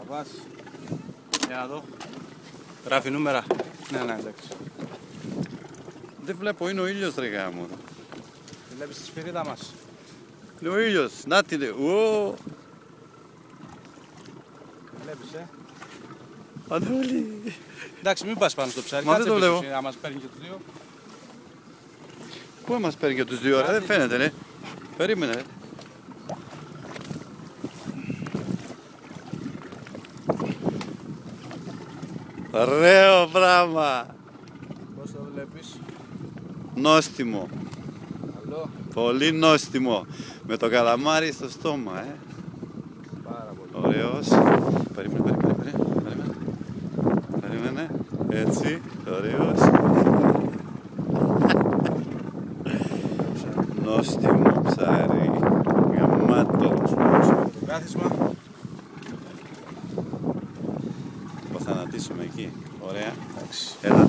πας. Για να δω. Γράφει νούμερα. Ναι, εντάξει. Δεν βλέπω, είναι ο ήλιος ρε γάμο. Βλέπεις τη σφυρίδα μας. Είναι ο ήλιος, να τη λέει. Βλέπεις, Αντούλη. Εντάξει, μην πας πάνω στο ψάρι. Μα δεν το βλέπω. Να μας παίρνει και τους δύο. Πού μας παίρνει και τους δύο, ρε, δεν φαίνεται, ρε. Περίμενε, ρε. Ωραίο πράγμα. Πώς το βλέπεις? Νόστιμο. Καλό. Πολύ νόστιμο. Με το καλαμάρι στο στόμα, Πάρα πολύ. Ωραίος. Περίμενε. Έτσι, ωραίος. Νόστιμο ψάρι. Γαμάτο. Το κάθισμα. Το θανατίσουμε εκεί. Ωραία. Εντάξει. Έλα.